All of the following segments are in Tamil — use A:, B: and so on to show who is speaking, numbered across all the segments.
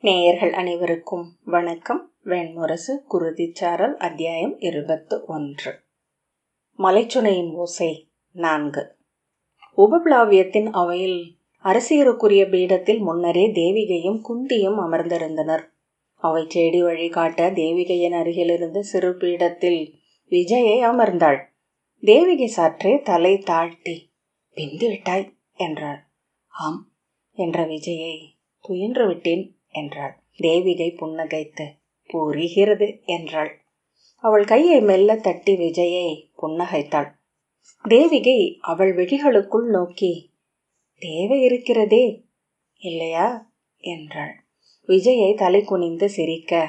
A: நேயர்கள் அனைவருக்கும் வணக்கம். வெண்முரசு குருதிச்சாரல் அத்தியாயம் 21. மலைச்சுனையின் ஓசை 4. உபப்ளாவியத்தின் அவையில் அரசியருக்குரிய பீடத்தில் முன்னரே தேவிகையும் குந்தியும் அமர்ந்திருந்தனர். அவை செடி வழி காட்ட தேவிகையின் அருகிலிருந்து சிறு பீடத்தில் விஜயை அமர்ந்தாள். தேவிகை சற்றே தலை தாழ்த்தி பிந்து விட்டாய் என்றாள். ஆம் என்ற விஜயை துயின்று விட்டேன் என்றாள். தேவிகை புன்னகைத்து புரிகிறது என்றாள். அவள் கையை மெல்ல தட்டி விஜயை புன்னகைத்தாள். தேவிகை அவள் விழிகளுக்குள் நோக்கி தேவை இருக்கிறதே இல்லையா என்றாள். விஜயை தலை குனிந்து சிரிக்க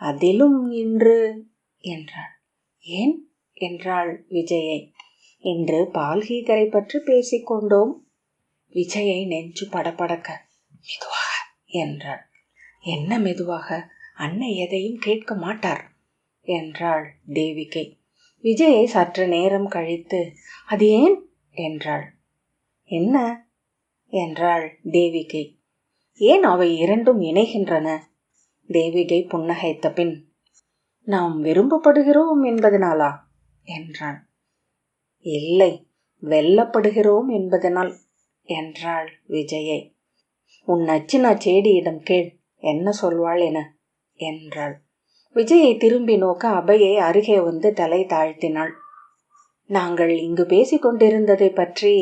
A: அதிலும் இன்று என்றாள். ஏன் என்றாள் விஜயை. இன்று பால்கீகரை பற்றி பேசிக்கொண்டோம். விஜயை நெஞ்சு படபடக்க மெதுவாக என்றாள். என்ன மெதுவாக? அன்னை எதையும் கேட்க மாட்டார் என்றாள் தேவிகை. விஜயை சற்று நேரம் கழித்து அது ஏன் என்றாள். என்ன என்றாள் தேவிகை. ஏன் அவை இரண்டும் இணைகின்றன? தேவிகை புன்னகைத்த பின் நாம் விரும்பப்படுகிறோம் என்பதனாலா என்றாள். இல்லை, வெல்லப்படுகிறோம் என்பதனால் என்றாள் விஜயை. உன் நச்சினா செடியிடம் கேள், என்ன சொல்வாள் என என்றாள். விஜயை திரும்பி நோக்க அபையை அருகே வந்து தலை தாழ்த்தினாள். நாங்கள் இங்கு பேசிக்கொண்டிருந்ததை பற்றி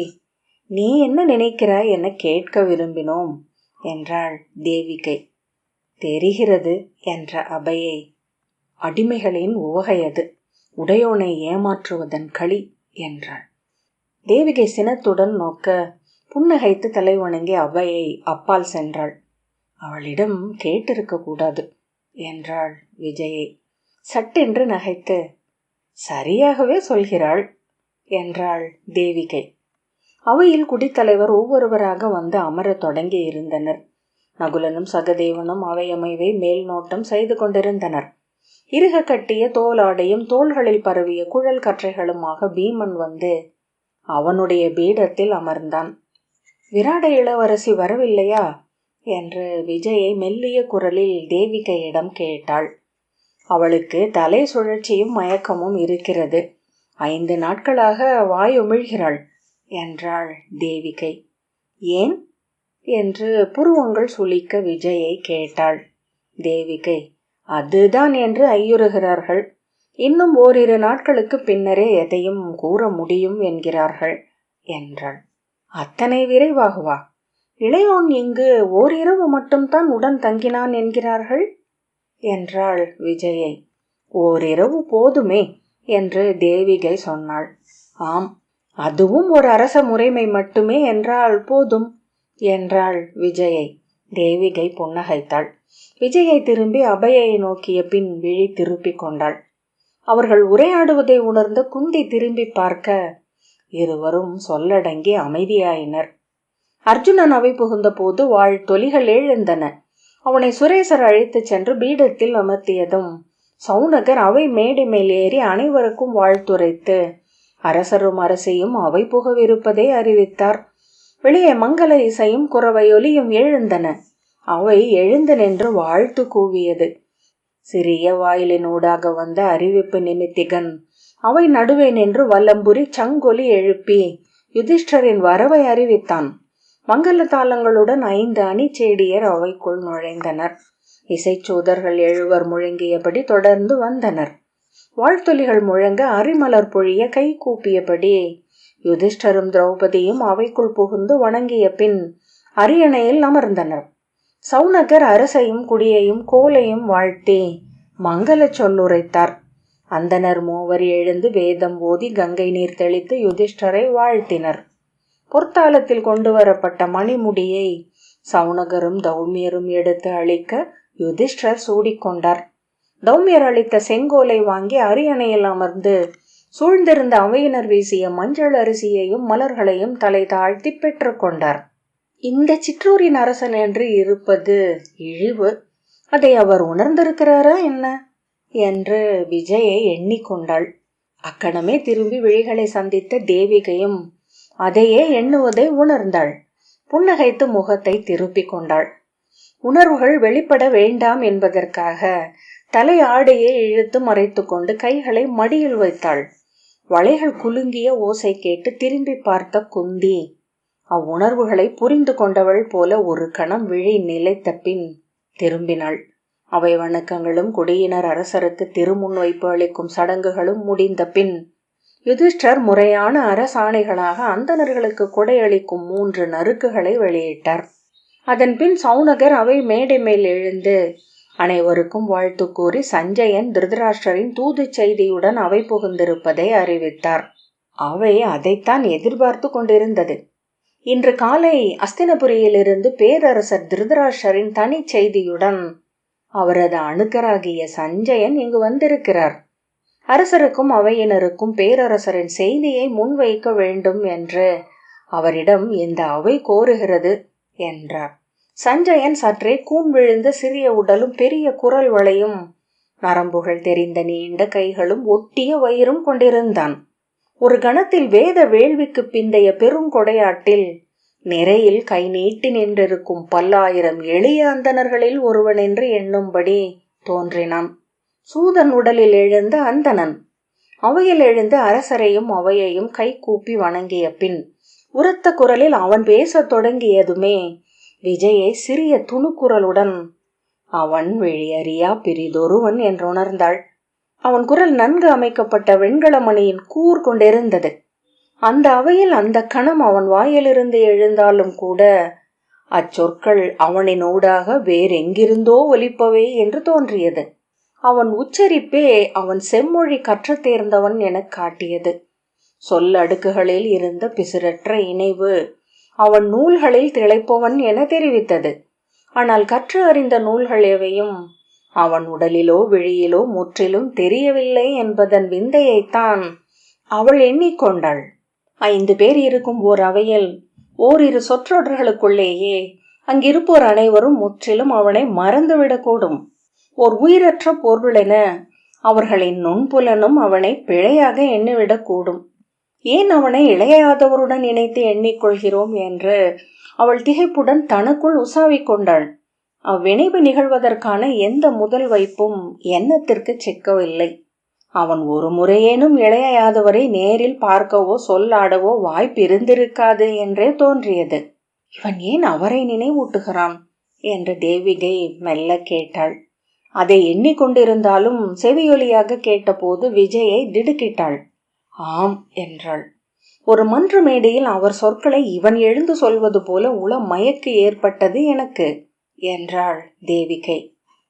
A: நீ என்ன நினைக்கிறாய் என கேட்க விரும்பினோம் என்றாள் தேவிகை. தெரிகிறது என்ற அபையை. அடிமைகளின் உவகையது, உடையோனை ஏமாற்றுவதன் களி என்றாள். தேவிகை சினத்துடன் நோக்க புன்னகைத்து தலை வணங்கி அவையை அப்பால் சென்றாள். அவளிடம் கேட்டிருக்க கூடாது என்றாள் விஜயை. சட்டென்று நகைத்து சரியாகவே சொல்கிறாள் என்றாள் தேவிகை. அவையில் குடித்தலைவர் ஒவ்வொருவராக வந்து அமர தொடங்கி இருந்தனர். நகுலனும் சகதேவனும் அவையமைவை மேல் நோட்டம் செய்து கொண்டிருந்தனர். இறுக கட்டிய தோலாடையும் தோள்களில் பரவிய குழல் கற்றைகளுமாக பீமன் வந்து அவனுடைய பீடத்தில் அமர்ந்தான். விராட இளவரசி வரவில்லையா என்று விஜயை மெல்லிய குரலில் தேவிகையிடம் கேட்டாள். அவளுக்கு தலை சுழற்சியும் மயக்கமும் இருக்கிறது. 5 நாட்களாக வாயுமிழ்கிறாள் என்றாள் தேவிகை. ஏன் என்று புருவங்கள் சுளிக்க விஜயை கேட்டாள். தேவிகை அதுதான் என்று ஐயுறுகிறார்கள். இன்னும் ஓரிரு நாட்களுக்கு பின்னரே எதையும் கூற முடியும் என்கிறார்கள் என்றாள். அத்தனை விரைவாகவா? இளையோன் இங்கு ஓரிரவு மட்டும்தான் உடன் தங்கினான் என்கிறார்கள் என்றாள் விஜயை. ஓரிரவு போதுமே என்று தேவிகை சொன்னாள். ஆம், அதுவும் ஒரு அரச முறைமை மட்டுமே என்றால் போதும் என்றாள் விஜயை. தேவிகை புன்னகைத்தாள். விஜயை திரும்பி அபையை நோக்கிய பின் விழி திருப்பிக் கொண்டாள். அவர்கள் உரையாடுவதை உணர்ந்த குந்தி திரும்பி பார்க்க இருவரும் சொல்லடங்கி அமைதியாயினர். அர்ஜுனன் அவை புகுந்த போது தொலிகள் எழுந்தன. அவனை சுரேசர் அழைத்துச் சென்று பீடத்தில் அமர்த்தியதும் சௌனகர் அவை மேடை மேல் ஏறி அனைவருக்கும் வாழ்த்துரைத்து அரசரும் அரசியும் அவை புகவிருப்பதை அறிவித்தார். வெளியே மங்கள இசையும் குரவையொலியும் எழுந்தன. அவை எழுந்து நின்று வாழ்த்து கூவியது. சிறிய வாயிலினூடாக வந்த அறிவிப்பு நிமித்திகன் அவை நடுவே நின்று வல்லம்புரி சங்கொலி எழுப்பி யுதிஷ்டரின் வரவை அறிவித்தான். மங்கள தாளங்களுடன் 5 அணிச்சேடியர் அவைக்குள் நுழைந்தனர். இசைச்சூதர்கள் 7 முழங்கியபடி தொடர்ந்து வந்தனர். வாழ்த்தொலிகள் முழங்க அரிமலர் பொழிய கை கூப்பியபடி யுதிஷ்டரும் திரௌபதியும் அவைக்குள் புகுந்து வணங்கிய பின் அரியணையில் அமர்ந்தனர். சௌனகர் அரசையும் குடியையும் கோலையும் வாழ்த்தி மங்கள சொல்லுரைத்தார். அந்தனர் 3 எழுந்து வேதம் ஓதி கங்கை நீர் தெளித்து யுதிஷ்டரை வாழ்த்தினர். பொற்தாளத்தில் கொண்டு வரப்பட்ட மணிமுடியை சௌனகரும் தௌமியரும் எடுத்து அளிக்க யுதிஷ்டர் சூடிக்கொண்டார். தௌமியர் அளித்த செங்கோலை வாங்கி அரியணையில் அமர்ந்து சூழ்ந்திருந்த அவையினர் வீசிய மஞ்சள் அரிசியையும் மலர்களையும் தலை தாழ்த்தி பெற்று கொண்டார். இந்த சிற்றூரின் அரசன் என்று இருப்பது இழிவு. அதை அவர் உணர்ந்திருக்கிறாரா என்ன என்று விஜயை எண்ணிக்கொண்டாள். அக்கணமே திரும்பி விழிகளை சந்தித்த தேவிகையும் அதையே எண்ணுவதை உணர்ந்தாள். புன்னகைத்து முகத்தை திருப்பிக் கொண்டாள். உணர்வுகள் வெளிப்பட வேண்டாம் என்பதற்காக தலை ஆடையை இழுத்து மறைத்து கொண்டு கைகளை மடியில் வைத்தாள். வளைகள் குலுங்கிய ஓசை கேட்டு திரும்பி பார்த்த குந்தி அவ்வுணர்வுகளை புரிந்து கொண்டவள் போல ஒரு கணம் விழி நிலைத்த பின் திரும்பினாள். அவை வணக்கங்களும் குடியினர் அரசருக்கு திருமுன் வைப்பு அளிக்கும் சடங்குகளும் முடிந்த பின் யுதிஷ்டர் முறையான அரசாணைகளாக அந்தணர்களுக்கு கொடையளிக்கும் 3 நறுக்குகளை வெளியிட்டார். அதன் பின் சௌனகர் அவை மேடை மேல் எழுந்து அனைவருக்கும் வாழ்த்து கூறி சஞ்சயன் திருதராஷ்டிரரின் தூது செய்தியுடன் அவை புகுந்திருப்பதை அறிவித்தார். அவை அதைத்தான் எதிர்பார்த்து கொண்டிருந்தது. இன்று காலை அஸ்தினபுரியிலிருந்து பேரரசர் திருதராஷ்டிரரின் தனி செய்தியுடன் அவரது அணுக்கராகிய சஞ்சயன் இங்கு வந்திருக்கிறார். அரசருக்கும் அவையினருக்கும் பேரரசரின் செய்தியை முன்வைக்க வேண்டும் என்று அவரிடம் இந்த அவை கோருகிறது என்றார். சஞ்சயன் சற்றே கூன் விழுந்த சிறிய உடலும் பெரிய குரல் வளையும் நரம்புகள் தெரிந்த நீண்ட கைகளும் ஒட்டிய வயிறும் கொண்டிருந்தான். ஒரு கணத்தில் வேத வேள்விக்கு பிந்தைய பெருங்கொடையாட்டில் நிறையில் கை நீட்டி நின்றிருக்கும் 10,000 எளிய அந்தணர்களில் ஒருவன் என்று எண்ணும்படி தோன்றினான். சூதன் உடலில் எழுந்த அந்தணன் அவையில் எழுந்து அரசரையும் அவையையும் கை கூப்பி வணங்கிய பின் உரத்த குரலில் அவன் பேசத் தொடங்கியதுமே விஜயை சிறிய துணுக்குரலுடன் அவன் வெளியறியா பிரிதொருவன் என்றுணர்ந்தாள். அவன் குரல் நன்கு அமைக்கப்பட்ட வெண்கலமணியின் கூர் கொண்டிருந்தது. அந்த அவையில் அந்த கணம் அவன் வாயிலிருந்து எழுந்தாலும் கூட அச்சொற்கள் அவனின் ஊடாக வேறெங்கிருந்தோ ஒலிப்பவே என்று தோன்றியது. அவன் உச்சரிப்பே அவன் செம்மொழி கற்று தேர்ந்தவன் என காட்டியது. சொல் அடுக்குகளில் இருந்த பிசிறற்ற இணைவு அவன் நூல்களில் திளைப்பவன் என தெரிவித்தது. ஆனால் கற்று அறிந்த நூல்கள் எவையும் அவன் உடலிலோ விழியிலோ முற்றிலும் தெரியவில்லை என்பதன் விந்தையைத்தான் அவள் எண்ணிக்கொண்டாள். 5 பேர் இருக்கும் ஓர் அவையில் ஓரிரு சொற்றொடர்களுக்குள்ளேயே அங்கிருப்போர் அனைவரும் முற்றிலும் அவனை மறந்துவிடக்கூடும். ஓர் உயிரற்ற பொருளென அவர்களின் நுண்புலனும் அவனை பிழையாக எண்ணிவிடக்கூடும். ஏன் அவனை இளையாதவருடன் இணைத்து எண்ணிக்கொள்கிறோம் என்று அவள் திகைப்புடன் தனக்குள் உசாவிக் கொண்டாள். அவ்விணைவு நிகழ்வதற்கான எந்த முதல் வைப்பும் எண்ணத்திற்கு சிக்கவில்லை. அவன் ஒரு முறையேனும் இளையாதவரை நேரில் பார்க்கவோ சொல்லாடவோ வாய்ப்பு இருந்திருக்காது என்றே தோன்றியது. இவன் ஏன் அவரை நினைவூட்டுகிறான் என்று தேவிகை மெல்ல கேட்டாள். அதை எண்ணிக்கொண்டிருந்தாலும் செவியொலியாக கேட்டபோது விஜயை திடுக்கிட்டாள். ஆம் என்றாள். ஒரு மன்ற மேடையில் அவர் சொற்களை இவன் எழுந்து சொல்வது போல உள மயக்கு ஏற்பட்டது எனக்கு என்றாள் தேவிகை.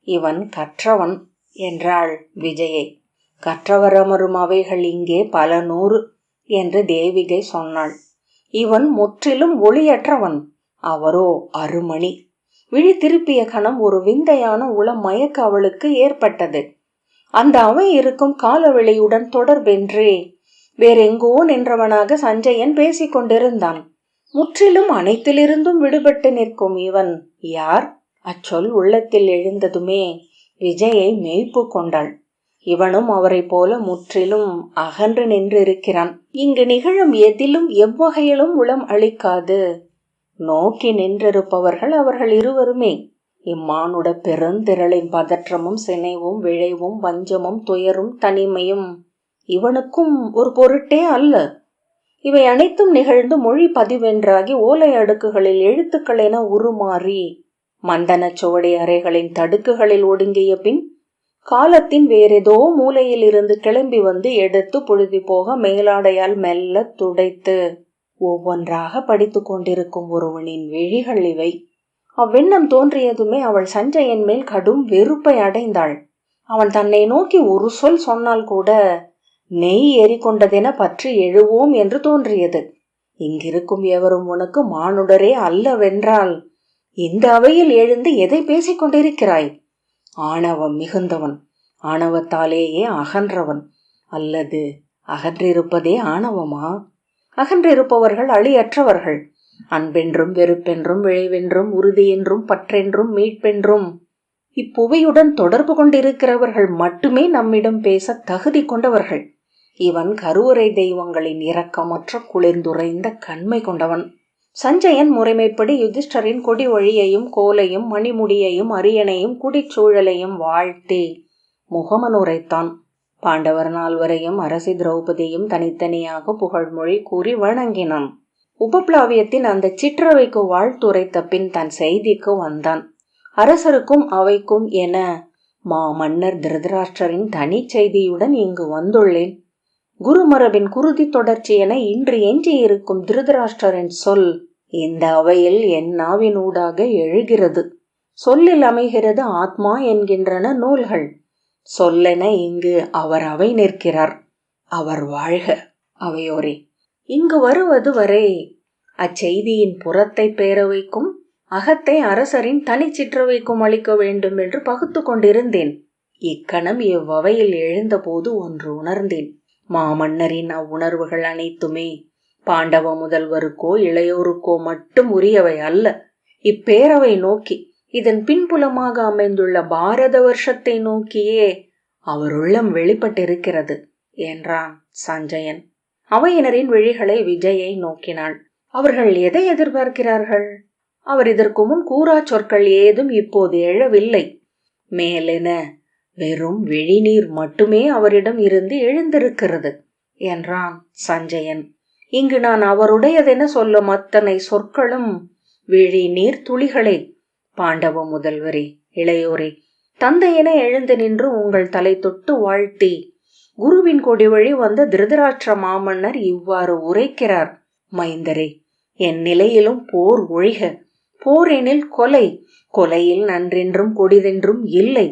A: இவன் கற்றவன் என்றாள் விஜயை. கற்றவர் அமரும் அவைகள் இங்கே பல 100 என்று தேவிகை சொன்னாள். இவன் முற்றிலும் ஒளியற்றவன், அவரோ அருமணி. விழி திருப்பிய கணம் ஒரு விந்தையான உள மயக்க அவளுக்கு ஏற்பட்டது. அந்த அவை இருக்கும் காலவெளியுடன் தொடர்பென்றே வேறெங்கோ நின்றவனாக சஞ்சயன் பேசிக் கொண்டிருந்தான். முற்றிலும் அனைத்திலிருந்தும் விடுபட்டு நிற்கும் இவன் யார்? அச்சொல் உள்ளத்தில் எழுந்ததுமே விஜயை மெய்ப்பு கொண்டாள். இவனும் அவரை போல முற்றிலும் அகன்று நின்றிருக்கிறான். இங்கு நிகழும் எதிலும் எவ்வகையிலும் உளம் அளிக்காது நோக்கி நின்றிருப்பவர்கள் அவர்கள் இருவருமே. இம்மானுட பெருந்திரளின் பதற்றமும் சினைவும் விழைவும் வஞ்சமும் துயரும் தனிமையும் இவனுக்கும் ஒரு பொருட்டே அல்ல. இவை அனைத்தும் நிகழ்ந்து மொழி பதிவென்றாகி ஓலை அடுக்குகளில் எழுத்துக்கள் என உருமாறி மந்தன சுவடி அறைகளின் தடுக்குகளில் ஒடுங்கிய பின் காலத்தின் வேறேதோ மூலையில் இருந்து கிளம்பி வந்து எடுத்து புழுதி போக மேலாடையால் மெல்ல துடைத்து ஒவ்வொன்றாக படித்து கொண்டிருக்கும் ஒருவனின் விழிகள் இவை. அவ்வெண்ணம் தோன்றியதுமே அவள் சஞ்சயன் மேல் கடும் வெறுப்பை அடைந்தாள். அவன் தன்னை நோக்கி ஒரு சொல் சொன்னால் கூட நெய் ஏறிக்கொண்டதென பற்றி எழுவோம் என்று தோன்றியது. இங்கிருக்கும் எவரும் உனக்கு மானுடரே அல்லவென்றால் இந்த அவையில் எழுந்து எதை பேசிக் கொண்டிருக்கிறாய்? ஆணவம் மிகுந்தவன், ஆணவத்தாலேயே அகன்றவன், அல்லது அகன்றிருப்பதே ஆணவமா? அகன்றிருப்பவர்கள் அழியற்றவர்கள். அன்பென்றும் வெறுப்பென்றும் விளைவென்றும் உறுதியென்றும் பற்றென்றும் மீட்பென்றும் இப்புவியுடன் தொடர்பு கொண்டிருக்கிறவர்கள் மட்டுமே நம்மிடம் பேச தகுதி கொண்டவர்கள். இவன் கருவறை தெய்வங்களின் இரக்கமற்ற குளிர்ந்துரைந்த கண்மை கொண்டவன். சஞ்சயன் முறைமைப்படி யுதிஷ்டரின் கொடி வழியையும் கோலையும் மணிமுடியையும் அரியணையும் குடிச்சூழலையும் வாழ்த்தி முகமனுரைத்தான். பாண்டவர் நால்வரையும் அரசி திரௌபதியும் தனித்தனியாக புகழ்மொழி கூறி வணங்கினான். உபப்ளாவியத்தின் அந்த சிற்றவைக்கு வாழ்த்துரைத்த பின் தன் செய்திக்கு வந்தான். அரசருக்கும் அவைக்கும் என மன்னர் திருதராஷ்டிரரின் தனி செய்தியுடன் இங்கு வந்துள்ளேன். குருமரபின் குருதி தொடர்ச்சி என இன்று எஞ்சியிருக்கும் திருதராஷ்டிரரின் சொல் இந்த அவையில் என் நாவினூடாக எழுகிறது. சொல்லில் அமைகிறது ஆத்மா என்கின்றன நூல்கள். சொல்லென இங்கு அவர் அவை நிற்கிறார். அவர் வாழ்க. அவையோரே, இங்கு வருவது வரை அச்செய்தியின் புறத்தை பேரவைக்கும் அகத்தை அரசரின் தனி சிற்றவைக்கும் அளிக்க வேண்டும் என்று பகுத்து கொண்டிருந்தேன். இக்கணம் இவ்வவையில் எழுந்தபோது ஒன்று உணர்ந்தேன். மாமன்னரின் அவ்வுணர்வுகள் அனைத்துமே பாண்டவ முதல்வருக்கோ இளையோருக்கோ மட்டும் உரியவை அல்ல. இப்பேரவை நோக்கி, இதன் பின்புலமாக அமைந்துள்ள பாரத வருஷத்தை நோக்கியே அவர் உள்ளம் வெளிப்பட்டிருக்கிறது என்றான் சஞ்சயன். அவையினரின் விழிகளை விஜயை நோக்கினாள். அவர்கள் எதை எதிர்பார்க்கிறார்கள்? அவர் இதற்கு முன் கூறா சொற்கள் ஏதும் இப்போது எழவில்லை. மேலென வெறும் வெளிநீர் மட்டுமே அவரிடம் இருந்து எழுந்திருக்கிறது என்றான் சஞ்சயன். இங்கு நான் அவருடையதென சொல்லும் அத்தனை சொற்களும் விழிநீர் துளிகளே. பாண்டவ முதல்வரே, இளையோரே, தந்தையென எழுந்து நின்று உங்கள் தலை தொட்டு வாழ்த்தி குருவின் கொடி வழி வந்த திருதராஷ்டிர மாமன்னர் இவ்வாறு உரைக்கிறார். மைந்தரே, என் நிலையிலும் போர் ஒழிக. போர் எனில் கொலை, கொலையில் நன்றென்றும் கொடிதென்றும் இல்லை.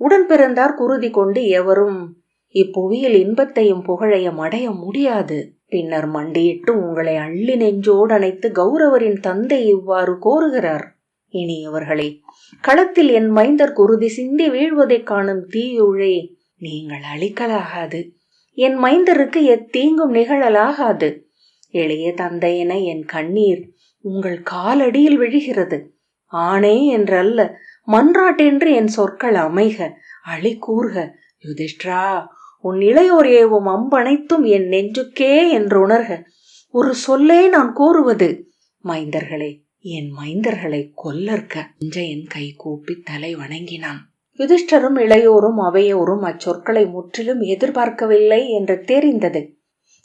A: உடன் பிறந்தார் குருதி கொண்டு எவரும் இப்புவியில் இன்பத்தையும் புகழையும் அடைய முடியாது. பின்னர் மண்டியிட்டு உங்களை அள்ளி நெஞ்சோடு அணைத்து கௌரவரின் தந்தை இவ்வாறு கோருகிறார். இனியவர்களே, களத்தில் என் மைந்தர் குருதி சிந்தி வீழ்வதைக் காணும் தீயுழை நீங்கள் அழிக்கலாகாது. என் மைந்தருக்கு எத்தீங்கும் நிகழலாகாது. எளிய தந்தையென என் கண்ணீர் உங்கள் காலடியில் விழுகிறது. ஆணை என்றல்ல, மன்றாட்டென்று என் சொற்கள் அமைக. அழி கூறுக. யுதிஷ்டிரா, உன் இளையோர் ஏவும் அம்பனைத்தும் என் நெஞ்சுக்கே என்று உணர்க. ஒரு சொல்லே நான் கூறுவது. மைந்தர்களே, என் மைந்தர்களை கொல்லற்க. சஞ்சயன் கை கூப்பி தலை வணங்கினான். யுதிஷ்டரும் இளையோரும் அவையோரும் அச்சொற்களை முற்றிலும் எதிர்பார்க்கவில்லை என்று தெரிந்தது.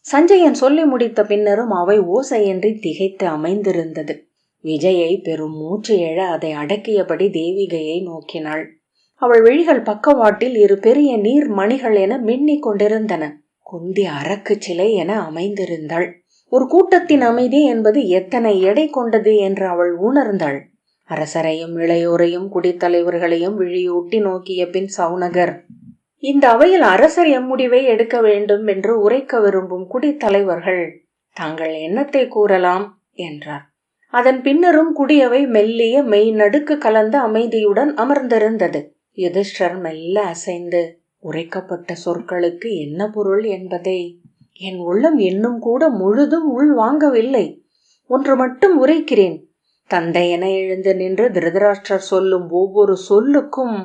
A: சஞ்சயன் சொல்லி முடித்த பின்னரும் அவை ஓசையின்றி திகைத்து அமைந்திருந்தது. விஜயை பெரும் மூச்சு எழ அதை அடக்கியபடி தேவிகையை நோக்கினாள். அவள் விழிகள் பக்கவாட்டில் இரு பெரிய நீர் மணிகள் என மின்னிக் கொண்டிருந்தன. குந்தி அரக்கு சிலை என அமைந்திருந்தாள். ஒரு கூட்டத்தின் அமைதி என்பது எத்தனை எடை கொண்டது என்று அவள் உணர்ந்தாள். அரசரையும் இளையோரையும் குடித்தலைவர்களையும் விழியூட்டி நோக்கிய பின் சவுனகர், இந்த அவையில் அரசர் எம்முடிவை எடுக்க வேண்டும் என்று உரைக்க விரும்பும் குடித்தலைவர்கள் தாங்கள் எண்ணத்தை கூறலாம் என்றார். அதன் பின்னரும் குடியவை மெல்லிய மெய் நடுக்கு கலந்த அமைதியுடன் அமர்ந்திருந்தது. யுதிஷ்டர் மெல்ல அசைந்து, உரைக்கப்பட்ட சொற்களுக்கு என்ன பொருள் என்பதை என் உள்ளம் இன்னும் கூட முழுதும் உள் வாங்கவில்லை. ஒன்று மட்டும் உரைக்கிறேன். தந்தையென எழுந்து நின்று திருதராஷ்டிரர் சொல்லும் ஒவ்வொரு சொல்லுக்கும்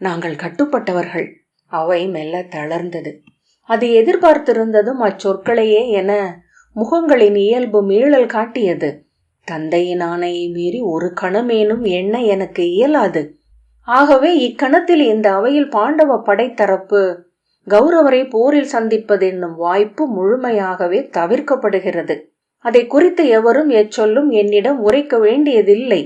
A: நாங்கள் கட்டுப்பட்டவர்கள். அவை மெல்ல தளர்ந்தது. அது எதிர்பார்த்திருந்ததும் அச்சொற்களையே என முகங்களின் இயல்பு மீளல் காட்டியது. தந்தையின் ஆணையை மீறி ஒரு கணமேனும் எண்ண எனக்கு இயலாது. ஆகவே இக்கணத்தில் இந்த அவையில் பாண்டவ படைத்தரப்பு கௌரவரை போரில் சந்திப்பது என்னும் வாய்ப்பு முழுமையாகவே தவிர்க்கப்படுகிறது. அதை குறித்து எவரும் எச்சொல்லும் என்னிடம் உரைக்க வேண்டியதில்லை.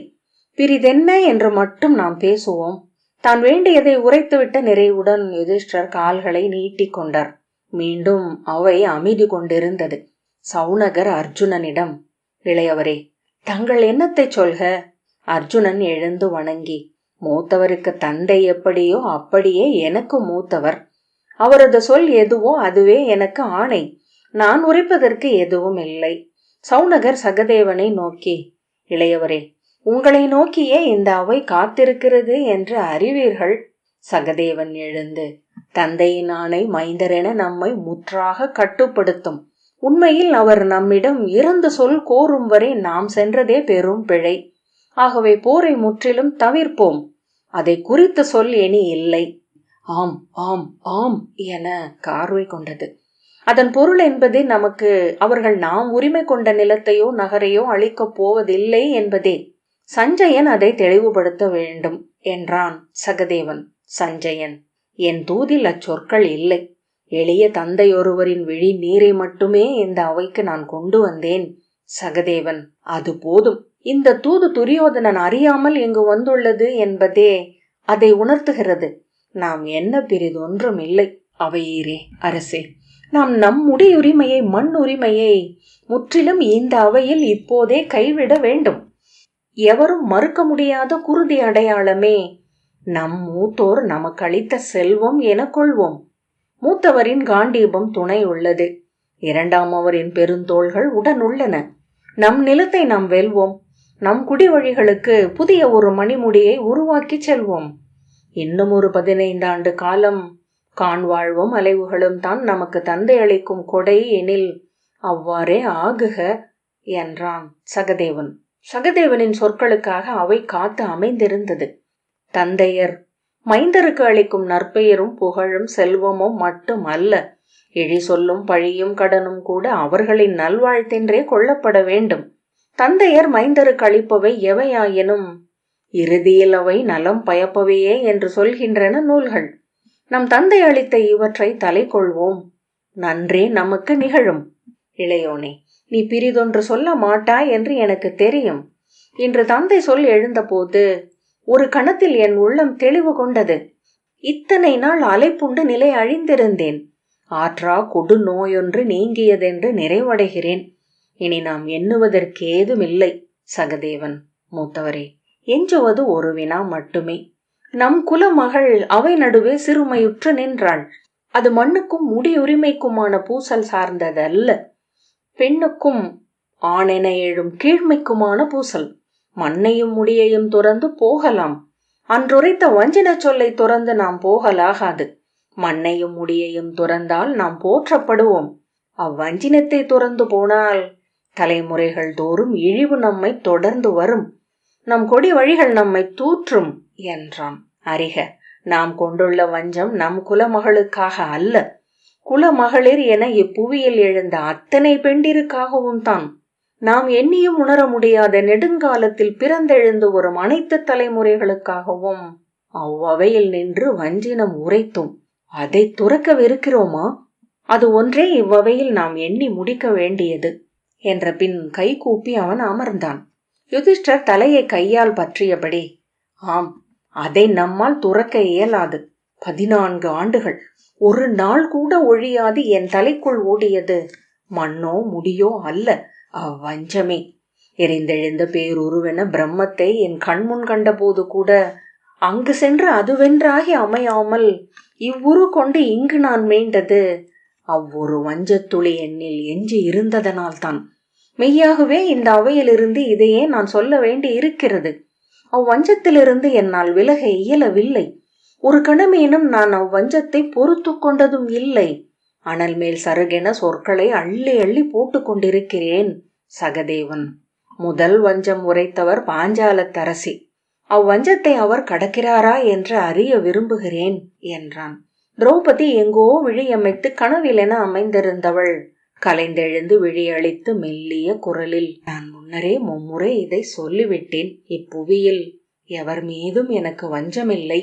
A: பிரிதென்ன என்று மட்டும் நாம் பேசுவோம். தான் வேண்டியதை உரைத்துவிட்ட நிறைவுடன் யுதிஷ்டர் கால்களை நீட்டிக் கொண்டார். மீண்டும் அவை அமைதி கொண்டிருந்தது. சவுனகர் அர்ஜுனனிடம், இளையவரே, தங்கள் எண்ணத்தை சொல்க. அர்ஜுனன் எழுந்து வணங்கி, மூத்தவருக்கு தந்தை எப்படியோ அப்படியே எனக்கு மூத்தவர். அவரது சொல் எதுவோ அதுவே எனக்கு ஆணை. நான் உரைப்பதற்கு எதுவும் இல்லை. சவுனகர் சகதேவனை நோக்கி, இளையவரே, உங்களை நோக்கியே இந்த அவை காத்திருக்கிறது என்று அறிவீர்கள். சகதேவன் எழுந்து, தந்தையின் ஆணை மைந்தரென நம்மை முற்றாக கட்டுப்படுத்தும். உண்மையில் அவர் நம்மிடம் இறந்து சொல் கோரும் வரை நாம் சென்றதே பெரும் பிழை. ஆகவே போரை முற்றிலும் தவிர்ப்போம். அதை குறித்து சொல் இனி இல்லை. ஆம் ஆம் ஆம் என கார்வை கொண்டது. அதன் பொருள் என்பது நமக்கு அவர்கள் நாம் உரிமை கொண்ட நிலத்தையோ நகரையோ அளிக்கப் போவதில்லை என்பதே. சஞ்சயன் அதை தெளிவுபடுத்த வேண்டும் என்றான் சகதேவன். சஞ்சயன், என் தூதில் அச்சொற்கள் இல்லை. எளிய தந்தையொருவரின் விழி நீரை மட்டுமே இந்த அவைக்கு நான் கொண்டு வந்தேன். சகதேவன், அது போதும். இந்த தூது துரியோதனன் அறியாமல் இங்கு வந்துள்ளது என்பதே அதை உணர்த்துகிறது. நாம் என்ன பிரிதொன்றும் இல்லை. அவையீரே, அரசே, நாம் நம் முடியுரிமையை, மண் உரிமையை முற்றிலும் இந்த அவையில் இப்போதே கைவிட வேண்டும். எவரும் மறுக்க முடியாத குருதி அடையாளமே நம் மூத்தோர் நமக்கு அளித்த செல்வம் என கொள்வோம். மூத்தவரின் காண்டீபம் துணை உள்ளது, இரண்டாம் அவரின் பெருந்தோள்கள் உடன் உள்ளன. நம் நிலத்தை நாம் வெல்வோம். நம் குடி வழிகளுக்கு புதிய ஒரு மணிமுடியை உருவாக்கி செல்வோம். இன்னும் ஒரு 15 ஆண்டு காலம் காண்வாழ்வும் அலைவுகளும் தான் நமக்கு தந்தை அளிக்கும் கொடை எனில் அவ்வாறே ஆகுக என்றான் சகதேவன். சகதேவனின் சொற்களுக்காக அவை காத்து அமைந்திருந்தது. தந்தையர் மைந்தருக்கு அளிக்கும் நற்பெயரும் புகழும் செல்வமும் மட்டும் அல்ல, இழி சொல்லும் பழியும் கடனும் கூட அவர்களின் நல்வாழ்த்தென்றே கொள்ளப்பட வேண்டும். தந்தையர் மைந்தருக்கு அளிப்பவை எவையாயினும் இறுதியில் அவை நலம் பயப்பவையே என்று சொல்கின்றன நூல்கள். நம் தந்தை அளித்த இவற்றை தலை கொள்வோம், நன்றே நமக்கு நிகழும். இளையோனே, நீ பிரிதொன்று சொல்ல மாட்டாய் என்று எனக்கு தெரியும். இன்று தந்தை சொல் எழுந்தபோது ஒரு கணத்தில் என் உள்ளம் தெளிவு கொண்டது. இத்தனை நாள் அலைப்புண்டு நிலை அழிந்திருந்தேன். ஆற்றா கொடு நோயொன்று நீங்கியதென்று நிறைவடைகிறேன். இனி நாம் எண்ணுவதற்கேதுமில்லை. சகதேவன் மூத்தவரே, எஞ்சுவது ஒரு வினா மட்டுமே. நம் குலமகள் அவை நடுவே சிறுமையுற்று நின்றாள். அது மண்ணுக்கும் முடியுரிமைக்குமான பூசல் சார்ந்ததல்ல, பெண்ணுக்கும் ஆணென எழும் கீழ்மைக்குமான பூசல். மண்ணையும் முடியையும் துறந்து போகலாம். அன்றுரைத்த வஞ்சின சொல்லை துறந்து நாம் போகலாகாது. மண்ணையும் முடியையும் துறந்தால் நாம் போற்றப்படுவோம். அவ்வஞ்சினத்தை துறந்து போனால் தலைமுறைகள் தோறும் இழிவு நம்மை தொடர்ந்து வரும். நம் கொடி வழிகள் நம்மை தூற்றும் என்றான். அறிக, நாம் கொண்டுள்ள வஞ்சம் நம் குலமகளுக்காக அல்ல, குலமகளிர் என இப்புவியில் எழுந்த அத்தனை பெண்டிருக்காகவும் தான். நாம் எண்ணியும் உணர முடியாத நெடுங்காலத்தில் பிறந்தெழுந்து வரும் அனைத்து தலைமுறைகளுக்காகவும் அவ்வவையில் நின்று வஞ்சினம் உரைத்தோம். அதை துறக்கவிருக்கிறோமா? அது ஒன்றே இவ்வவையில் நாம் எண்ணி முடிக்க வேண்டியது என்ற பின் கை கூப்பி அவன் அமர்ந்தான். யுதிஷ்டர் தலையை கையால் பற்றியபடி, ஆம், அதை நம்மால் துறக்க இயலாது. 14 ஆண்டுகள் ஒரு நாள் கூட ஒழியாது என் தலைக்குள் ஓடியது மண்ணோ முடியோ அல்ல, அவ்வஞ்சமே. எரிந்தெழுந்த பேருருவென பிரம்மத்தை என் கண்முன் கண்டபோது கூட அங்கு சென்று அதுவென்றாகி அமையாமல் இவ்வுரு கொண்டு இங்கு நான் மீண்டது அவ்வொரு வஞ்சத்துளி என்னில் எஞ்சி இருந்ததனால்தான். மெய்யாகவே இந்த அவையிலிருந்து இதையே நான் சொல்ல வேண்டி இருக்கிறது. அவ்வஞ்சத்திலிருந்து என்னால் விலக இயலவில்லை. ஒரு கணமேனும் நான் அவ்வஞ்சத்தை பொறுத்து கொண்டதும் இல்லை. அனல் மேல் சருகென சொற்களை அள்ளி அள்ளி போட்டு கொண்டிருக்கிறேன். சகதேவன், முதல் வஞ்சம் உரைத்தவர் பாஞ்சாலத்தரசி. அவ்வஞ்சத்தை அவர் கடக்கிறாரா என்று அறிய விரும்புகிறேன் என்றான். திரௌபதி எங்கோ விழியமைத்து கனவிலென அமைந்திருந்தவள் கலைந்தெழுந்து விழியளித்து மெல்லிய குரலில், நான் முன்னரே மும்முறை இதை சொல்லிவிட்டேன். இப்புவியில் எவர் மீதும் எனக்கு வஞ்சமில்லை.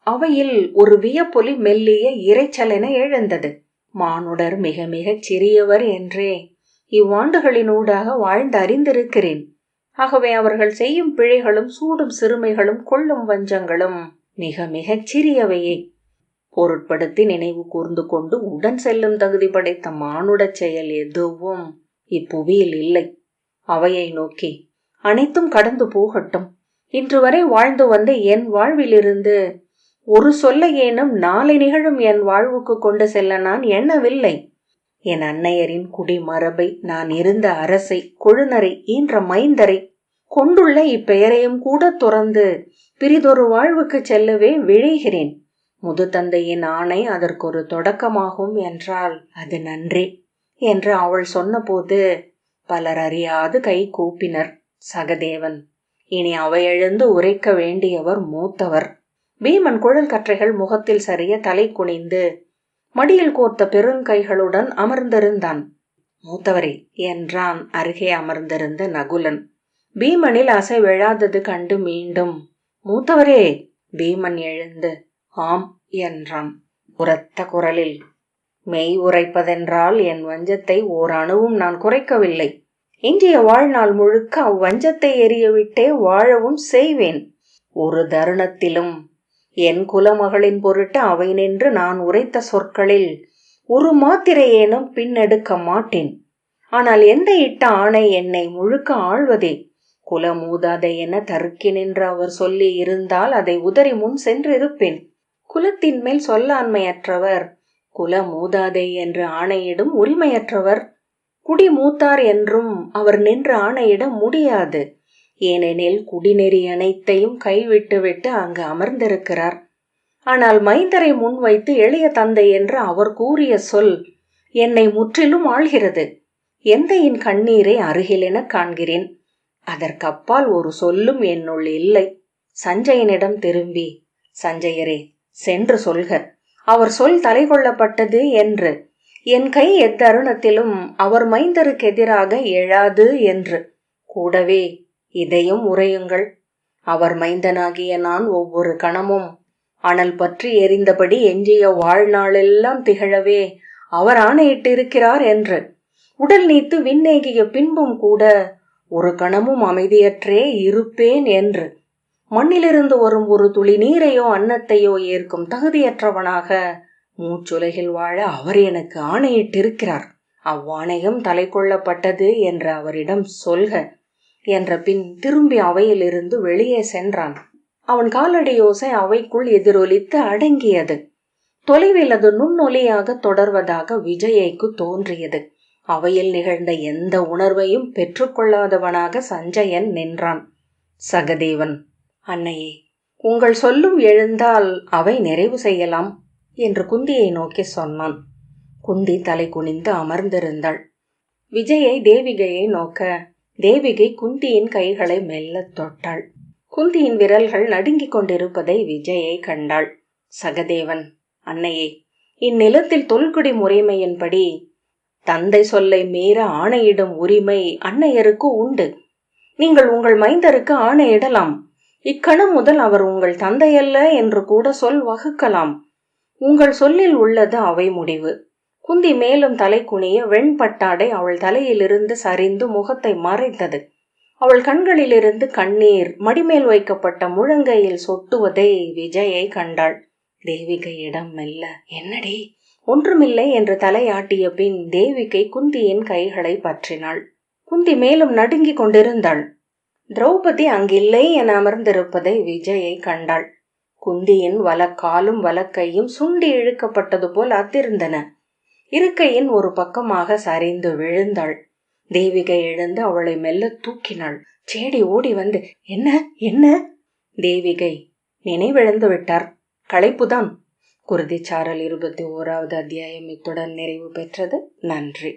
A: அவையில் ஒரு வியப்பொலி மெல்லிய இரைச்சலென எழுந்தது. மானுடர் மிக மிகச் சிறியவர் என்றே இவ்வாண்டுகளினூடாக வாழ்ந்து அறிந்திருக்கிறேன். ஆகவே அவர்கள் செய்யும் பிழைகளும் சூடும் சிறுமைகளும் கொள்ளும் வஞ்சங்களும் மிக மிகச் சிறியவையே. பொருட்படுத்தி நினைவு கூர்ந்து கொண்டு உடன் செல்லும் தகுதி படைத்த மானுடச் செயல் எதுவும் இப்புவியில் இல்லை. அவையை நோக்கி, அனைத்தும் கடந்து போகட்டும். இன்று வரை வாழ்ந்து வந்த என் வாழ்விலிருந்து ஒரு சொல்ல ஏனும் நாளை நிகழும் என் வாழ்வுக்கு கொண்டு செல்ல நான் எண்ணவில்லை. என் அன்னையரின் குடிமரபை, நான் இருந்த அரசை, கொழுநரை, ஈன்ற மைந்தரை கொண்டுள்ள இப்பெயரையும் கூட துறந்து பிரிதொரு வாழ்வுக்கு செல்லவே விழைகிறேன். முது தந்தையின் ஆணை அதற்கொரு தொடக்கமாகும் என்றால் அது நன்றே என்று அவள் சொன்னபோது பலர் அறியாது கை கூப்பினர். சகதேவன், இனி அவையெழுந்து உரைக்க வேண்டியவர் மூத்தவர். பீமன் குழல் கற்றைகள் முகத்தில் சரிய தலை குனிந்து மடியில் கோர்த்த பெருங்கைகளுடன் அமர்ந்திருந்தான். மூத்தவரே என்றான் அருகே அமர்ந்திருந்த நகுலன். பீமனில் அசைவிழாதது கண்டு மீண்டும் மூத்தவரே. பீமன் எழுந்து ஆம் என்றான் உரத்த குரலில். மெய் உரைப்பதென்றால் என் வஞ்சத்தை ஓர் அணுவும் நான் குறைக்கவில்லை. இன்றைய வாழ்நாள் முழுக்க அவ்வஞ்சத்தை எரியவிட்டே வாழவும் செய்வேன். ஒரு தருணத்திலும் என் குலமகளின் பொருட்டு அவை நின்று நான் உரைத்த சொற்களில் ஒரு மாத்திரையேனும் பின்னெடுக்க மாட்டேன். ஆனால் எந்த இட்ட ஆணை என்னை முழுக்க ஆள்வதே. குல மூதாதை என தருக்கி நின்று அவர் சொல்லி இருந்தால் அதை உதறி முன் சென்றிருப்பேன். குலத்தின் மேல் சொல்லாண்மையற்றவர், குல மூதாதை என்று ஆணையிடும் உரிமையற்றவர். குடி மூத்தார் என்றும் அவர் நின்று ஆணையிட முடியாது. ஏனெனில் குடிநெறி அனைத்தையும் கைவிட்டுவிட்டு அங்கு அமர்ந்திருக்கிறார். ஆனால் மைந்தரை முன்வைத்து எளிய தந்தை என்று அவர் கூறிய சொல் என்னை முற்றிலும் ஆள்கிறது. எந்தையின் கண்ணீரை அருகிலென காண்கிறேன். அதற்கப்பால் ஒரு சொல்லும் என்னுள் இல்லை. சஞ்சயனிடம் திரும்பி, சஞ்சயரே சென்று சொல்க, அவர் சொல் தலை கொள்ளப்பட்டது என்று. என் கை எத்தருணத்திலும் அவர் மைந்தருக்கு எதிராக எழாது என்று. கூடவே இதையும் உரையுங்கள். அவர் மைந்தனாகிய நான் ஒவ்வொரு கணமும் அனல் பற்றி எரிந்தபடி எஞ்சிய வாழ்நாளெல்லாம் திகழவே அவர் ஆணையிட்டிருக்கிறார் என்று. உடல் நீத்து விண்ணேகிய பின்பும் கூட ஒரு கணமும் அமைதியற்றே இருப்பேன் என்று. மண்ணிலிருந்து வரும் ஒரு துளி நீரையோ அன்னத்தையோ ஏற்கும் தகுதியற்றவனாக மூச்சுலகில் வாழ அவர் எனக்கு ஆணையிட்டிருக்கிறார். அவ்வாணையம் தலை கொள்ளப்பட்டது என்று அவரிடம் சொல்க என்ற பின் திரும்பி அவையிலிருந்து வெளியே சென்றான். அவன் காலடி யோசை அவைக்குள் எதிரொலித்து அடங்கியது. தொலைவில் அது நுண்ணொலியாக தொடர்வதாக விஜயைக்கு தோன்றியது. அவையில் நிகழ்ந்த எந்த உணர்வையும் பெற்றுக்கொள்ளாதவனாக சஞ்சயன் நின்றான். சகதேவன், அன்னையே, உங்கள் சொல்லும் எழுந்தால் அவை நிறைவு செய்யலாம் என்று குந்தியை நோக்கி சொன்னான். குந்தி தலை குனிந்து அமர்ந்திருந்தாள். விஜயை தேவிகையை நோக்க தேவிகை குந்தியின் கைகளை மெல்ல தொட்டாள். குந்தியின் விரல்கள் நடுங்கிக் கொண்டிருப்பதை விஜயை கண்டாள். சகதேவன், அன்னையே, இந்நிலத்தில் தொல்குடி முறைமையின்படி தந்தை சொல்லை மீற ஆணையிடும் உரிமை அன்னையருக்கு உண்டு. நீங்கள் உங்கள் மைந்தருக்கு ஆணையிடலாம். இக்கணம் முதல் அவர் உங்கள் தந்தையல்ல என்று கூட சொல் வகுக்கலாம். உங்கள் சொல்லில் உள்ளது அவை முடிவு. குந்தி மேலும் தலை குனிய வெண்பட்டாடை அவள் தலையிலிருந்து சரிந்து முகத்தை மறைத்தது. அவள் கண்களிலிருந்து கண்ணீர் மடிமேல் வைக்கப்பட்ட முழங்கையில் சொட்டுவதை விஜயை கண்டாள். தேவிகையிடம் மெல்ல, என்னடி? ஒன்றுமில்லை என்று தலையாட்டிய பின் தேவிகை குந்தியின் கைகளை பற்றினாள். குந்தி மேலும் நடுங்கிக் கொண்டிருந்தாள். திரௌபதி அங்கில்லை என அமர்ந்திருப்பதை விஜயை கண்டாள். குந்தியின் வலக்காலும் வலக்கையும் சுண்டி இழுக்கப்பட்டது போல் அதிர்ந்தன. இருக்கையின் ஒரு பக்கமாக சரிந்து விழுந்தாள். தேவிகை எழுந்து அவளை மெல்ல தூக்கினாள். சேடி ஓடி வந்து, என்ன என்ன? தேவிகை, நினைவிழந்து விட்டார், களைப்புதான். குருதிச்சாரல் 21வது அத்தியாயம் இத்துடன் நிறைவு பெற்றது. நன்றி.